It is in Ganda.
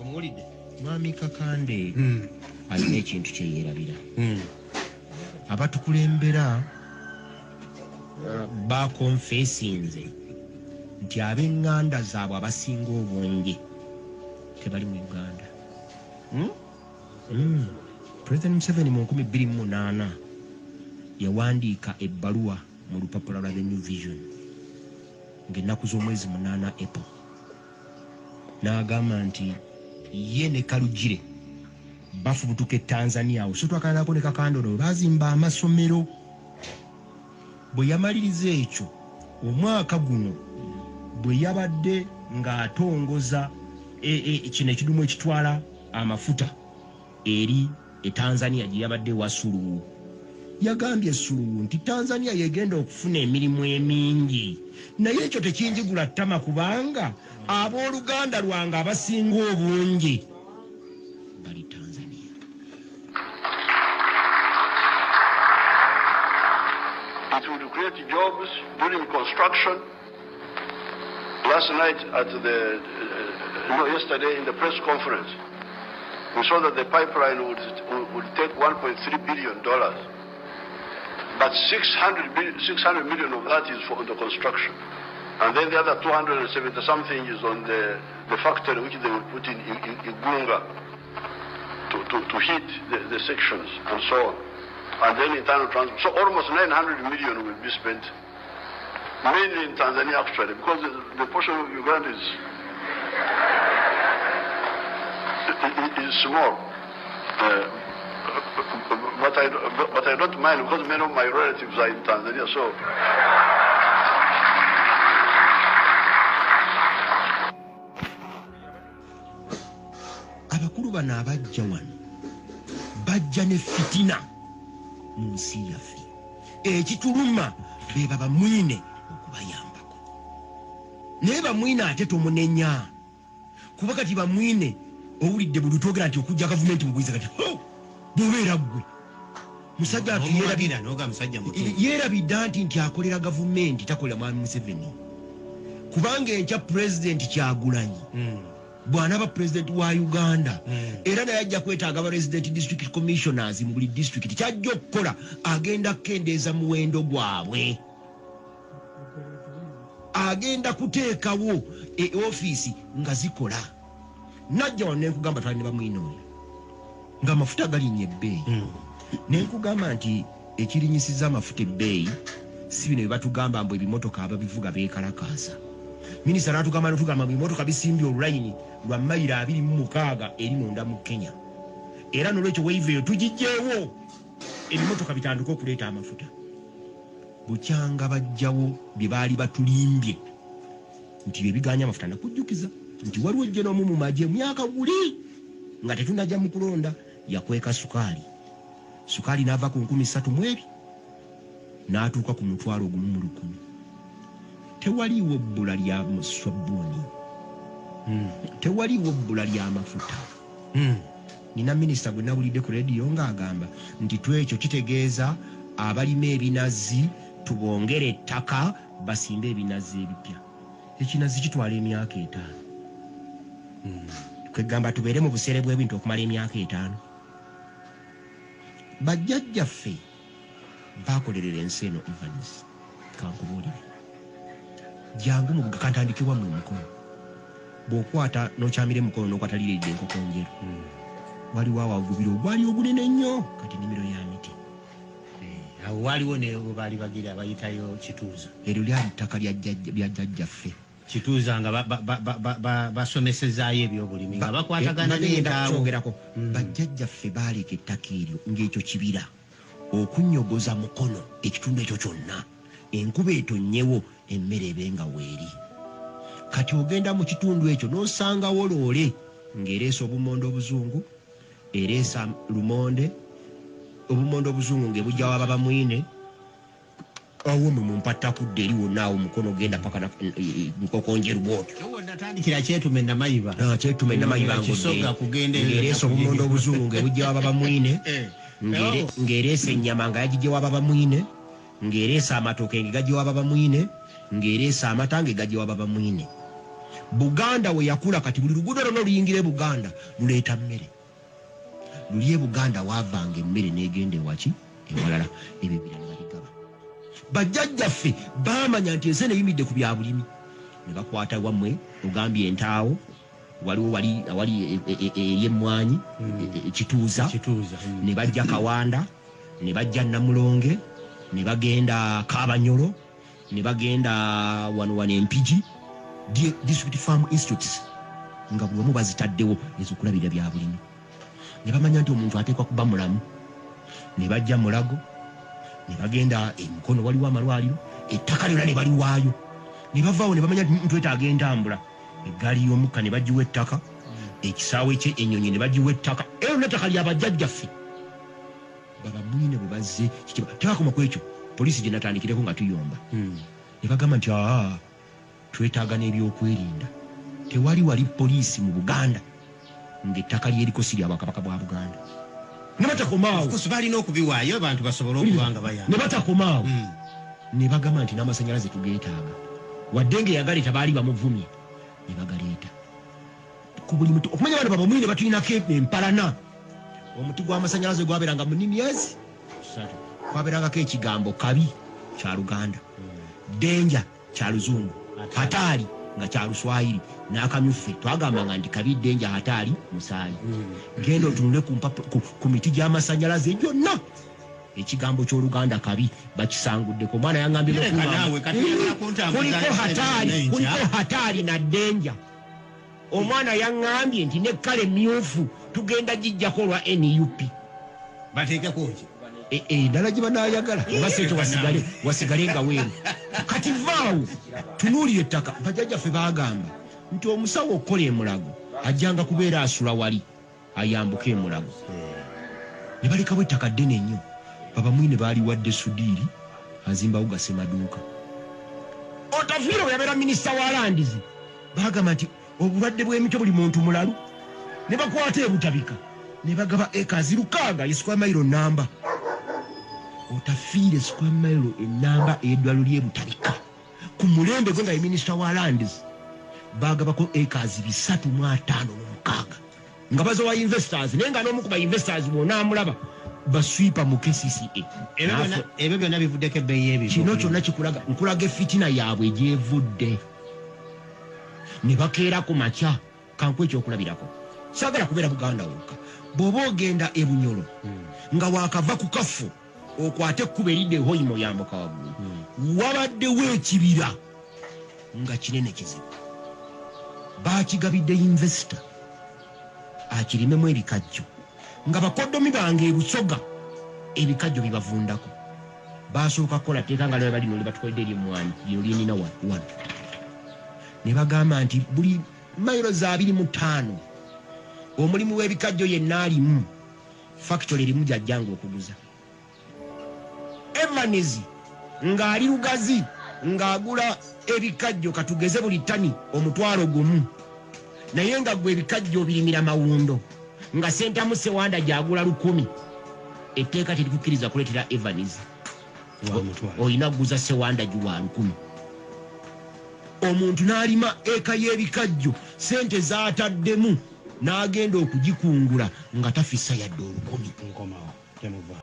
omulide mwami Kakande alina ekintu kye yeerabira abatukulembera bakonfesinze nti ab'eŋŋanda zaabwe abasinga obungi tebali mu Uganda. President Museveni mu 2008 yawandiika ebbaluwa mu lupapula lwa The New Vision ng'ennaku z'omwezi 8 April n'agamba nti ye ne Kalugire bafubutuka e Tanzania awo so twakanako ne Kakandolo bazimba amasomero. Bwe yamaliriza ekyo omwaka guno bwe yabadde ng'atongoza kino ekidumu ekitwala amafuta eri e Tanzania gye yabadde wa Suluwu yagambye Suluwu nti Tanzania yegenda okufuna emirimu emingi naye ekyo tekinjigula ttama kubanga abooluganda lwange abasinga obungi bali Tanzania. It will create jobs during construction. Last night yesterday in the press conference, we saw that the pipeline would take $1.3 billion. But 600 million of that is for the construction. And then the other 270 something is on the factory which they will put in Gunga to heat the sections and so on. And then internal transport. So almost 900 million will be spent, mainly in Tanzania actually, because the portion of Uganda is small. But I don't mind because many of my relatives are in Tanzania, so. Abakulu bano abajja wano bajja ne fitina mu nsi yaffe ekituluma be bamwine okubayambako naye bamwine ate tomunenya kuba kati bamwine owulidde buli twogera nti okujja gavumenti mu buyinza kati bwobeera ggwe musajja ati yeerabidde nti akolera gavumenti takolera mwami Museveni kubanga enkya pulezidenti Kyagulanyi bw'anaaba pulezidenti wa Uganda era naye ajja kwetaaga aba resident district commissioners mu buli district kyajja okukola agenda kukendeeza muwendo gwabwe agenda kuteekawo ofiisi nga zikola najja wano nenkugamba twali ne bamwinooyo ng'amafuta galinnye ebbeeyi nenkugamba nti ekirinyisiza amafuta ebbeeyi si bino bye batugamba mbu ebimotoka ababivuga beekalakaasa. Minisita n'atugamba n'otugamba mu bimotoka bisimbye olulayini lwa mayiro 26 eri munda mu Kenya era n'olwekyo weiveeyo tugijjeewo ebimotoka bitandika okuleeta amafuta bukyanga bajjawo bye baali batulimbye nti bye biganya amafuta nakujjukiza nti waliwo ejje n'omu mu magye myaka guli nga tetunajja mu kulonda yakweka sukaali n'ava ku 32 n'atuuka ku 1,100,000 tewaliwo bbula lya muswabuni tewaliwo bbula lya mafuta nina minisita gwe nawulidde ku rediyo ng'agamba nti twekyo kitegeeza abalima ebinazi tubongere ettaka basimbe ebinazi ebipya ekinazi kitwala emyaka 5 kwegamba tubeere mu buseere bw'ebintu okumala emyaka 5 bajjajjaffe bakolerera ensi eno Evans kankubuulire jangu mu bugakantandikibwa mu mukono bw'okwata n'okyamira emukono n'okwataliridde enkoko njeru waliwo awagubira ogwali ogunene nnyo kati nnimiro ya miti awo waliwo ne baali bagira bayitayo kituuza eryo lyali ttaka lya jjajjaffe kituuza nga basomesezaayo ebyobulimi nga bakwatagana n'entaawo bajjajjaffe baaleka ettaka eryo ng'ekyo kibira okunnyogoza mukono ekitundu ekyo kyonna enkuba etonnyewo emmere ebenga weeri kati ogenda mu kitundu ekyo n'osangawo loole ng'ereesa obumonde obuzungu ereesa lumonde obumonde obuzungu ng'ebujja waba bamwine Owemmeme mu mpattakudde eri wonna awo mukono genda paka nkoko njeru bwotyo natandikira kyetume namayiba ng'ereesa obumonde obuzungu ng'ebujja waba bamwine ng'ereesa ennyama nga yagijja waba bamwine ng'ereesa amatooke ng'egajja waba bamwine ng'ereesa amata ng'egajja waba bamwine Buganda we yakula kati buli luguudo lwonna luyingire Buganda luleeta mmere. Luli Buganda waavanga emmere n'egenda ewaki ewalala ebibira ne babigaba. Bajjajjaffe baamanya nti ensi eyimidde ku bya bulimi ne bakwata wammwe ogambye entaawo waliwo awali ey'emmwanyi ekituuza ne bajja Kawanda ne bajja Namulonge ne bagenda Kabanyolo ne bagenda wano Empigi District Farm Institutes nga buli omu bazitaddewo ezokulabira bya bulimi. Ne bamanya nti omuntu ateekwa kuba mulamu. Ne bajja Mulago ne bagenda Emukono waliwo amalwaliro ettaka lyonna ne baliwaayo. Ne bavaawo ne bamanya nti twetaaga entambula. Eggaali y'omukka ne bagiwa ettaka, ekisaawe kye ennyonyi ne bagiwa ettaka. Ero n'ettaka lya bajjajjaffe. Babamwine bwe bazze tebakoma ku ekyo poliisi gye natandikireko nga tuyomba. Ne bagamba nti twetaaga n'ebyokwerinda. Wali poliisi mu Buganda ng'ettaka lyeriko si lya Bwakabaka bwa Buganda. Ne batakomaawo. Balina okubiwaayo abantu basobole okuba nga bayamba. Ne batakomaawo. Ne bagamba nti n'amasannyalaze tugeetaaga. Wadde ng'eyagaleeta baali bamuvumye. Ne bagaleeta. Ku buli muti okumanya bano babamwine batulinako empalana. Omuti gw'amasannyalaze gwabeeranga mu nnimi kwabeerangako ekigambo kabi kya Luganda, denja kya Luzungu, hataali nga kya Luswayiri, n'akamyufe twagambanga nti kabi denja hataali musaayi. Genda otunule ku miti gy'amasannyalaze gyonna ekigambo ky'Oluganda kabi bakisanguddeko. Omwana yaŋŋambye kuliko hataali na denja. Omwana yaŋŋambye nti ne kkale emmyufu tugenda gijjako olwa NUP bateekeko ki ddala gye banaayagala basekyo wasigale nga weeru. Kati vaawo tunuulira ettaka. Bajjajjaffe baagamba nti omusawo okukola emulago ajjanga kubeera asula wali ayambuka emulago. Ne balekawo ettaka ddene nnyo. Babamwine baali wadde Sudiiri azimbawo gasemaduuka. Otafiire bwe yabeera minisita wa landizi baagamba nti obulwadde bw'emito buli muntu mulalu. Ne bakwata ebutabika ne bagaba ekazi 600 square mile namba. Otafiire square mile enamba eddwaliro ly'ebutabika ku mulembe gwe nga ye minisita wa landizi bagabako ekazi 356 nga bazowa investors naye nga n'omu ku ba investors bonna amulaba baswipa mu KCCA. Ebyo byonna bivuddeko ebbeeyi ebyo. Kino kyonna nkulaga efitina yaabwe egyevudde. Ne bakeera ku makya kanku ekyokulabirako. Saagala kubeera Buganda wokka. Bw'oba ogenda e Bunyolo nga waakava ku Kafu okwate ekkubo eridde Hoimo yambuka waggulu wabaddewo ekibira nga kinene kizibu. Baakigabidde investor akirimemu ebikajjo nga bakoddomi bange e Busoga ebikajjo bibavundako. Baasooka kukola tteeka nga lwe balino batukoledde ery'emmwanyi lino lyenina wano. Ne bagamba nti buli mayiro za 25 omulimu w'ebikajjo yenna alimu factory erimu gyajjanga okuguza. Evanizi ng'ali Lugazi ng'agula ebikajjo katugeze buli ttani omutwalo gumu, naye nga gwe ebikajjo birimira Mawundo nga Sentamu Sewanda gyagula 1000. Etteeka terikukkiriza kuleetera Evanizi olina kuguza Sewanda giwa 1000. Omuntu n'alima eka y'ebikajjo sente zaataddemu n'agenda okugikungula nga tafissa yadde 1000.